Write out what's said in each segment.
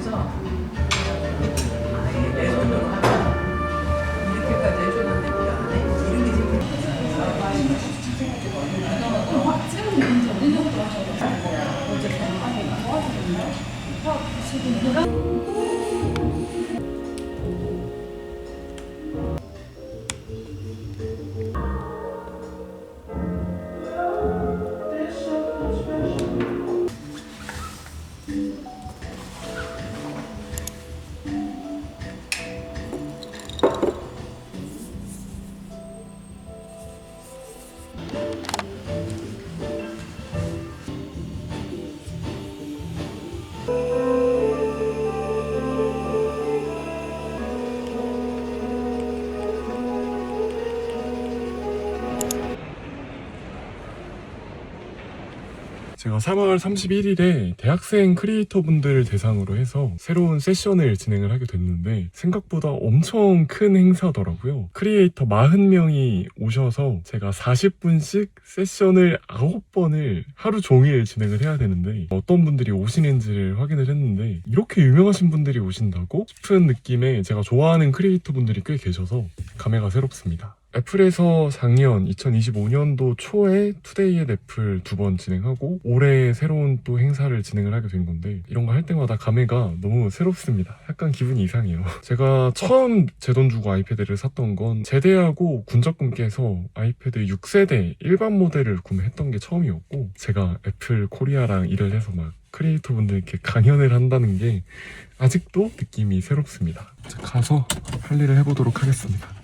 해서 아예 내 손으로 하면 이렇게까지 해줬는데 왜 안 해? 이런 게 제가 3월 31일에 대학생 크리에이터 분들을 대상으로 해서 새로운 세션을 진행을 하게 됐는데 생각보다 엄청 큰 행사더라고요. 크리에이터 40명이 오셔서 제가 40분씩 세션을 9번을 하루 종일 진행을 해야 되는데 어떤 분들이 오시는지를 확인을 했는데 이렇게 유명하신 분들이 오신다고 싶은 느낌의 제가 좋아하는 크리에이터 분들이 꽤 계셔서 감회가 새롭습니다. 애플에서 작년 2025년도 초에 투데이 앳 애플 2번 진행하고 올해 새로운 또 행사를 진행을 하게 된 건데 이런 거 할 때마다 감회가 너무 새롭습니다. 약간 기분이 이상해요. 제가 처음 제 돈 주고 아이패드를 샀던 건 제대하고 군적금 깨서 아이패드 6세대 일반 모델을 구매했던 게 처음이었고 제가 애플 코리아랑 일을 해서 막 크리에이터 분들께 강연을 한다는 게 아직도 느낌이 새롭습니다. 가서 할 일을 해보도록 하겠습니다.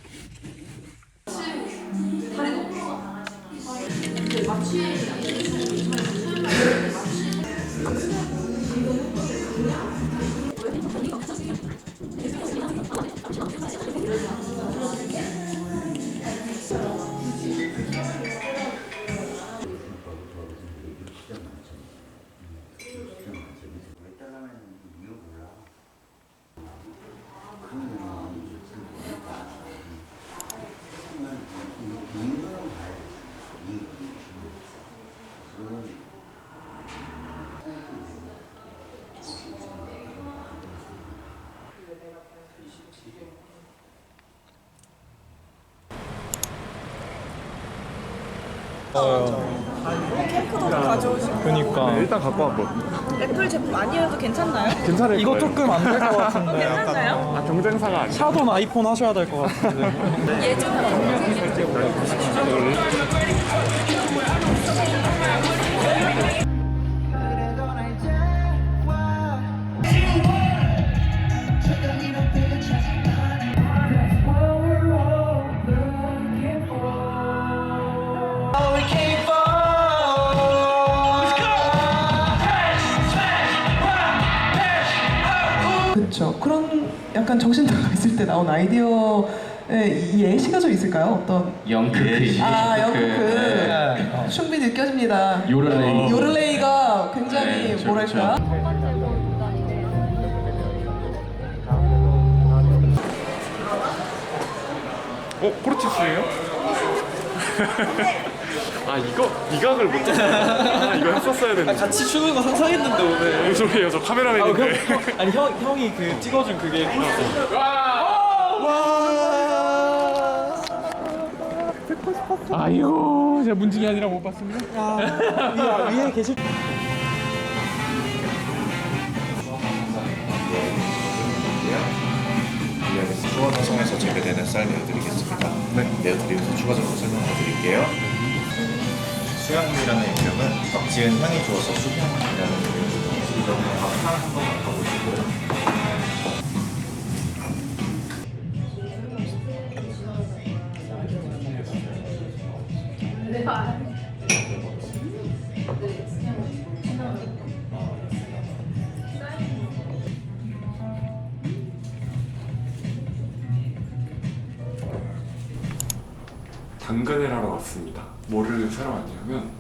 캠코더 가져오시고 그러니까 일단 갖고 와봐. 애플 제품 아니어도 괜찮나요? 괜찮을 이거 거예요. 조금 안 될 것 같은데. 괜찮나요? 아, 경쟁사가 아니야. 샤도는 아이폰 하셔야 될 것 같은데. 그렇죠. 그런 약간 정신들가 있을 때 나온 아이디어에 이 예시가 좀 있을까요? 어떤? 영크크. 아, 영크크. 충분히 느껴집니다. 요를레이. 요를레이가 굉장히 네, 그렇죠, 뭐랄까? 포르티스예요? 아 이각을 못 잡았어. 아 이거 했었어야 되는데. 같이 추는 거 상상했는데 오늘. 무슨 소리예요? 저 카메라맨인데. 아니 형이 그 찍어준 그게. 아이고 제가 문지기 아니라 못 봤습니다. 위에 계실. 수원 화성에서 재배되는 쌀 내어드리겠습니다. 내어드리면서 추가적으로 설명드릴게요. 수향이라는 이름은 덕지은 향이 주어서 수향이라는 이름으로 밥상 한번 바꿔보시고요. 당근을 하러 왔습니다. 뭐를 사러 왔냐면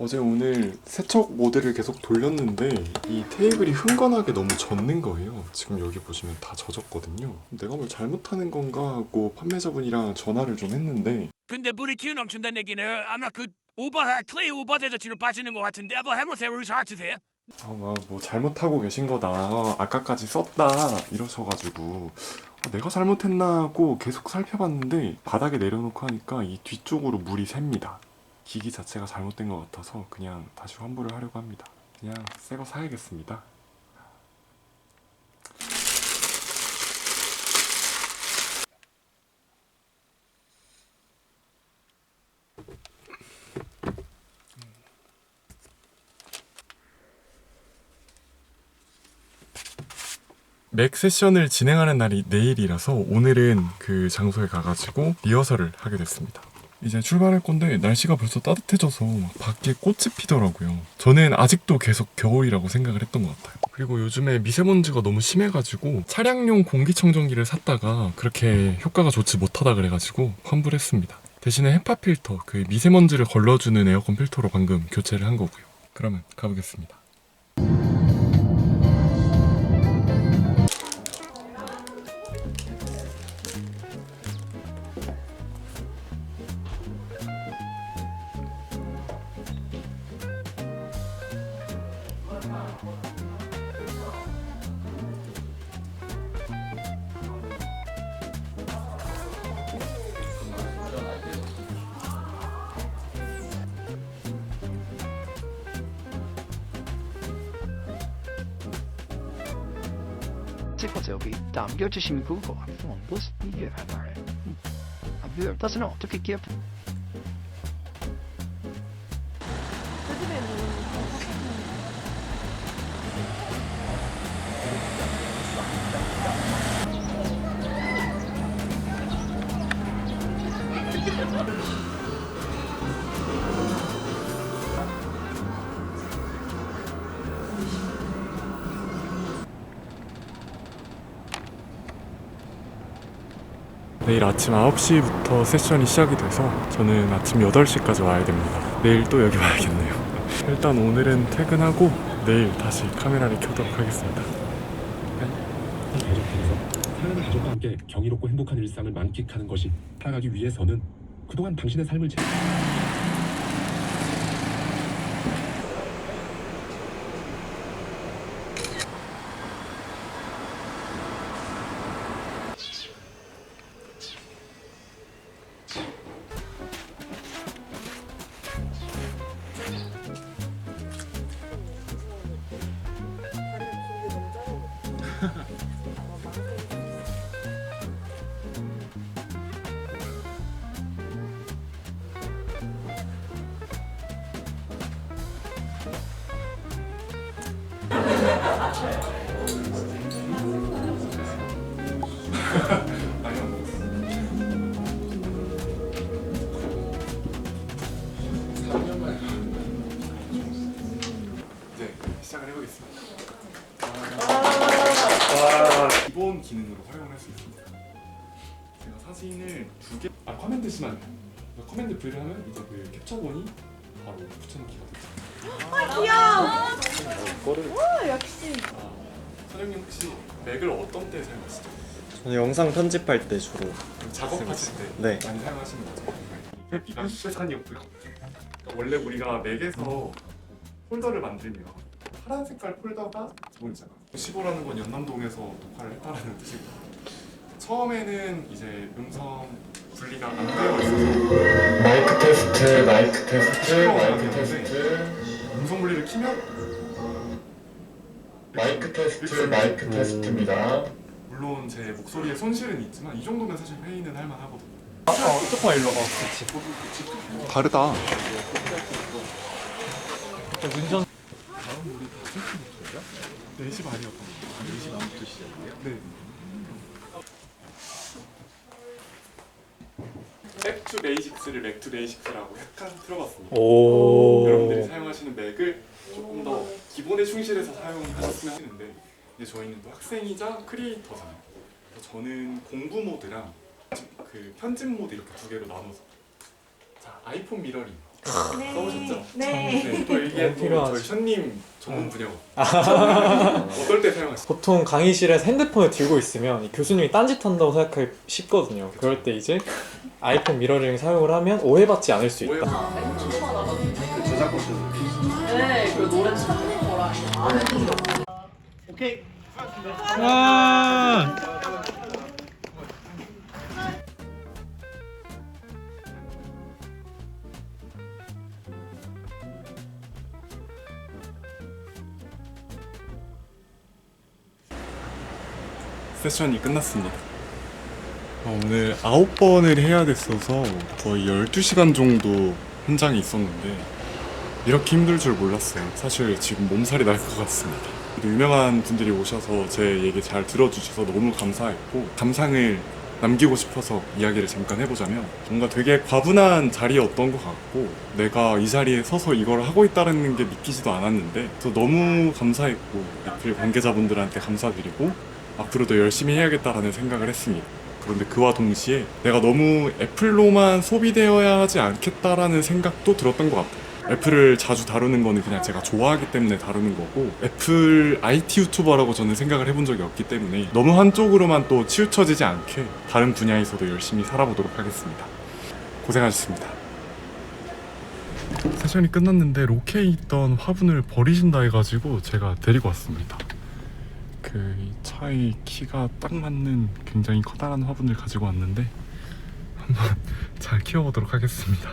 어제 오늘 세척 모드를 계속 돌렸는데 이 테이블이 흥건하게 너무 젖는 거예요. 지금 여기 보시면 다 젖었거든요. 내가 뭘 잘못하는 건가 하고 판매자분이랑 전화를 좀 했는데 근데 물이 튀어 넘친다는 얘기는 아마 그 클레이 오버돼서 뒤로 빠지는 것 같은데 한번 해보세요. 리서치세요. 뭐 잘못하고 계신 거다. 아까까지 썼다. 이러셔가지고 내가 잘못했나 하고 계속 살펴봤는데 바닥에 내려놓고 하니까 이 뒤쪽으로 물이 샙니다. 기기 자체가 잘못된 것 같아서 그냥 다시 환불을 하려고 합니다. 그냥 새 거 사야겠습니다. 맥 세션을 진행하는 날이 내일이라서 오늘은 그 장소에 가가지고 리허설을 하게 됐습니다. 이제 출발할 건데 날씨가 벌써 따뜻해져서 밖에 꽃이 피더라고요. 저는 아직도 계속 겨울이라고 생각을 했던 것 같아요. 그리고 요즘에 미세먼지가 너무 심해가지고 차량용 공기청정기를 샀다가 그렇게 효과가 좋지 못하다 그래가지고 환불했습니다. 대신에 헤파 필터, 그 미세먼지를 걸러주는 에어컨 필터로 방금 교체를 한 거고요. 그러면 가보겠습니다. 찍어서기 남겨주신 그거 무슨 이게 말해? 왜 다시는 어떻게 기억? 내일 아침 9시부터 세션이 시작이 돼서 저는 아침 8시까지 와야 됩니다. 내일 또 여기 와야겠네요. 일단 오늘은 퇴근하고 내일 다시 카메라를 켜도록 하겠습니다. 가족들에서 사랑하는 가족과 함께 경이롭고 행복한 일상을 만끽하는 것이 살아가기 위해서는 그동안 당신의 삶을 이제 시작을 해보겠습니다. 기본 기능으로 활용할 수 있습니다. 제가 사진을 커맨드 C만 커맨드 V를 하면 이제 그 캡처본이 바로 붙여넣기가 되죠. 귀여워. 오, 역시. 사장님 혹시 맥을 어떤 때 사용하시죠? 저는 영상 편집할 때 주로 작업하실 때 네. 많이 사용하시는 거죠? 이게 비단 수제산이었고요. 원래 우리가 맥에서 폴더를 만들면 파란 색깔 폴더가 기본이잖아. 15라는 건 연남동에서 녹화를 했다라는 뜻이고 처음에는 이제 음성 분리가 안 되어 있어서 마이크 테스트 음성 분리를 키면 마이크 테스트입니다. 물론 제 목소리에 손실은 있지만 이 정도면 사실 회의는 할 만하거든요. 소파 일로 가. 다르다. 운전 4시 반이었던 것 같아요. 4시 반부터 시작이에요? 네. 맥투 베이식스를 맥투 베이식스라고 약간 틀어봤습니다. 여러분들이 사용하시는 맥을 조금 더 기본에 충실해서 사용하셨으면 하는데 이제 저희는 또 학생이자 크리에이터잖아요. 그래서 저는 공부 모드랑 그 편집 모드 이렇게 두 개로 나눠서 자 아이폰 미러링 써보셨죠? 네. 또 이게 또 필요하지. 저희 션님 전문 분야고 어떨 때 사용하세요? 보통 강의실에서 핸드폰을 들고 있으면 이 교수님이 딴짓한다고 생각하기 쉽거든요. 그럴 때 이제 아이폰 미러링 사용을 하면 오해받지 않을 수 있다. 네, 그 노래 찾는 거랑 아는 거. 세션이 끝났습니다. 오늘 9번을 해야 됐어서 거의 12시간 정도 현장에 있었는데 이렇게 힘들 줄 몰랐어요. 사실 지금 몸살이 날 것 같습니다. 유명한 분들이 오셔서 제 얘기 잘 들어주셔서 너무 감사했고, 감상을 남기고 싶어서 이야기를 잠깐 해보자면, 뭔가 되게 과분한 자리였던 것 같고 내가 이 자리에 서서 이걸 하고 있다는 게 믿기지도 않았는데 또 너무 감사했고, 애플 관계자분들한테 감사드리고 앞으로도 열심히 해야겠다라는 생각을 했습니다. 그런데 그와 동시에 내가 너무 애플로만 소비되어야 하지 않겠다라는 생각도 들었던 것 같아요. 애플을 자주 다루는 거는 그냥 제가 좋아하기 때문에 다루는 거고, 애플 IT 유튜버라고 저는 생각을 해본 적이 없기 때문에 너무 한쪽으로만 또 치우쳐지지 않게 다른 분야에서도 열심히 살아보도록 하겠습니다. 고생하셨습니다. 세션이 끝났는데 로케에 있던 화분을 버리신다 해가지고 제가 데리고 왔습니다. 그 차의 키가 딱 맞는 굉장히 커다란 화분을 가지고 왔는데 한번 잘 키워보도록 하겠습니다.